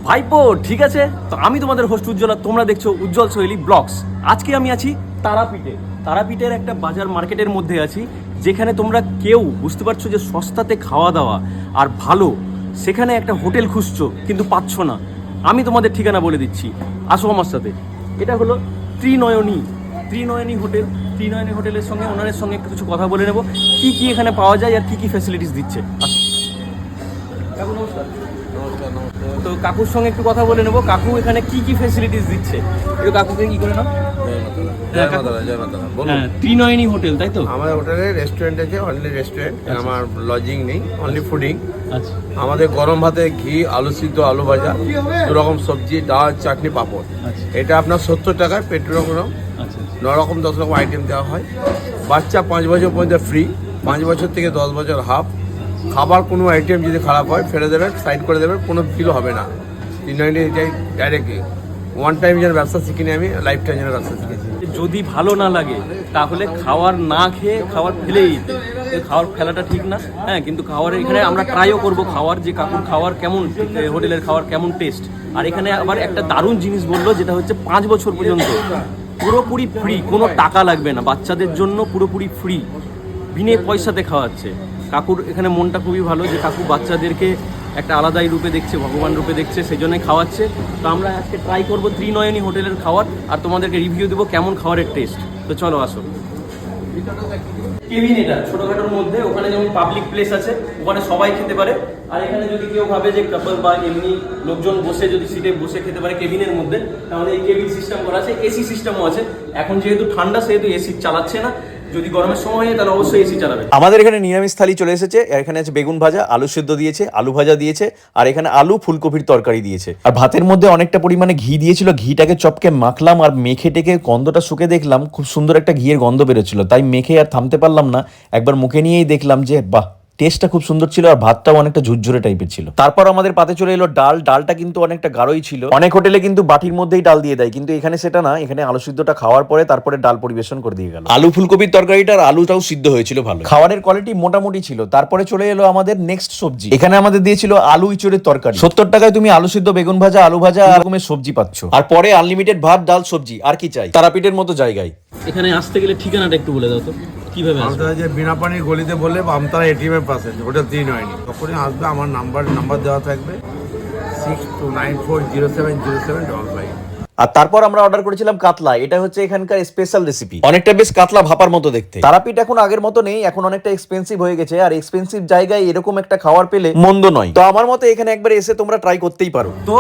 ভাইপো ঠিক আছে। তো আমি তোমাদের হোস্ট উজ্জ্বল, আর তোমরা দেখছো উজ্জ্বল সোহেলি ব্লগস। আজকে আমি আছি তারাপীঠের একটা বাজার মার্কেটের মধ্যে আছি, যেখানে তোমরা কেউ বুঝতে পারছো যে সস্তাতে খাওয়া দাওয়া আর ভালো, সেখানে একটা হোটেল খুঁজছো কিন্তু পাচ্ছ না। আমি তোমাদের ঠিকানা বলে দিচ্ছি, আসো আমার সাথে। এটা হলো ত্রিনয়নী হোটেল। ত্রিনয়নী হোটেলের সঙ্গে ওনারের সঙ্গে একটু কিছু কথা বলে নেবো, কি কি এখানে পাওয়া যায় আর কি কি ফ্যাসিলিটিস দিচ্ছে। আসো কাকু, নমস্কার। তো কাকুর সঙ্গে একটু কথা বলে নেবো, কাকু এখানে কি কি ফ্যাসিলিটিস দিচ্ছে একটু কাকুকে কি করে নাও। হ্যাঁ, ত্রিনয়নী হোটেল, তাই তো? আমাদের হোটেলে রেস্টুরেন্ট আছে, অনলি রেস্টুরেন্ট। আমার লজিং নেই, অনলি ফুডিং। আচ্ছা, আমাদের গরম ভাতে ঘি, আলু সিদ্ধ, আলু ভাজা, দু রকম সবজি, ডাল, চাটনি, পাঁপড়। আচ্ছা, এটা আপনার 70 টাকায় পেট্রোল আচ্ছা, 9 রকম 10 রকম আইটেম দেওয়া হয়। বাচ্চা 5 বছর পর্যন্ত ফ্রি, 5 বছর থেকে 10 বছর হাফ। খাবার কোনো আইটেম যদি খারাপ হয় ফেলে দেবেন, সাইড করে দেবেন, কোনো বিল হবে না। 390 এটাই ডাইরেক্ট ওয়ান টাইম যেন ব্যবসা শিখিনি, আমি লাইফ টাইম যেন ব্যবসা শিখেছি। যদি ভালো না লাগে তাহলে খাওয়ার না খেয়ে খাবার ফেলেই দিতে, খাওয়ার ফেলাটা ঠিক না। হ্যাঁ, কিন্তু খাওয়ার এখানে আমরা ট্রাইও করবো খাওয়ার, যে কাকুর খাওয়ার কেমন, হোটেলের খাওয়ার কেমন টেস্ট। আর এখানে আবার একটা দারুণ জিনিস বললো, যেটা হচ্ছে 5 বছর পর্যন্ত পুরোপুরি ফ্রি, কোনো টাকা লাগবে না, বাচ্চাদের জন্য পুরোপুরি ফ্রি, বিনে পয়সাতে খাওয়াচ্ছে। কাকুর এখানে মনটা খুবই ভালো, যে কাকু বাচ্চাদেরকে একটা আলাদাই রূপে দেখছে, ভগবান রূপে দেখছে, সেই জন্যই খাওয়াচ্ছে। তো আমরা আজকে ট্রাই করবো ত্রিনয়নী হোটেলের খাবার, আর তোমাদেরকে রিভিউ দেবো কেমন খাবারের টেস্ট। তো চলো আসো। কেবিন এটা ছোটখাটোর মধ্যে, ওখানে যেমন পাবলিক প্লেস আছে, ওখানে সবাই খেতে পারে। আর এখানে যদি কেউ ভাবে যে কাপল বা এমনি লোকজন বসে যদি সিটে বসে খেতে পারে কেবিনের মধ্যে, তাহলে এই কেবিন সিস্টেম করা আছে। এসি সিস্টেমও আছে। এখন যেহেতু ঠান্ডা সেহেতু এসি চালাচ্ছে না, যদি গরমের সময় হয় তাহলে অবশ্যই এসি চালাবে। আমাদের এখানে নিরামিষ থালি চলে এসেছে। এখানে আছে বেগুন ভাজা, আলু সিদ্ধ দিয়েছে, আলু ভাজা দিয়েছে, আর এখানে আলু ফুলকপির তরকারি দিয়েছে। আর ভাতের মধ্যে অনেকটা পরিমাণে ঘি দিয়েছিল। ঘিটাকে চপকে মাখলাম আর মেখে টেকে গন্ধটা শুকে দেখলাম খুব সুন্দর একটা ঘিয়ের গন্ধ বেরোচ্ছিল, তাই মেখে আর থামতে পারলাম না, একবার মুখে নিয়েই দেখলাম যে বাহ, টেস্টটা খুব সুন্দর ছিল। আর ভাতটাও অনেকটা ঝুরঝুরে টাইপের ছিল। তারপর আমাদের পাতে চলে এলো ডাল। ডালটা কিন্তু অনেকটা গাঢ়ই ছিল। অনেক হোটেলে কিন্তু বাটির মধ্যেই ডাল দিয়ে দেয়, কিন্তু এখানে সেটা না, এখানে আলু সিদ্ধটা খাওয়ার পরে তারপরে ডাল পরিবেশন করে দিয়ে গেল। আলু ফুলকপির তরকারিটার আলুটাও সিদ্ধ হয়েছিল ভালো। খাবারের কোয়ালিটি মোটামুটি ছিল। তারপরে চলে এলো আমাদের নেক্সট সবজি। এখানে আমাদের দিয়েছিল আলু ইঁচড়ের তরকারি। 70 টাকায় তুমি আলু সিদ্ধ, বেগুন ভাজা, আলু ভাজা আর রকমের সবজি পাচ্ছ। আর পরে আনলিমিটেড ভাত, ডাল, সবজি। আর কি চাই তারাপীঠের মতো জায়গায়। এখানে আসতে গেলে ঠিকানাটা একটু বলে দাও তো, কিভাবে আসবে? আমতলা যে বিনা পানির গলিতে বললে আমতলা এটিএম এর পাশে, ওটা 390। তখনই আসবে, আমার নাম্বার দেওয়া থাকবে 6294070755। আর তারপর আমরা অর্ডার করেছিলাম কাতলা। এটা হচ্ছে এখানকার স্পেশাল রেসিপি, অনেকটা বেশ কাতলা ভাপার মতো দেখতে। তারাপীঠ এখন আগের মতো নেই, এখন অনেকটা এক্সপেন্সিভ হয়ে গেছে। আর এক্সপেন্সিভ জায়গায় এরকম একটা খাবার পেলে মন্দ নয়। তো আমার মতে এখানে একবার এসে তোমরা ট্রাই করতেই পারো। তো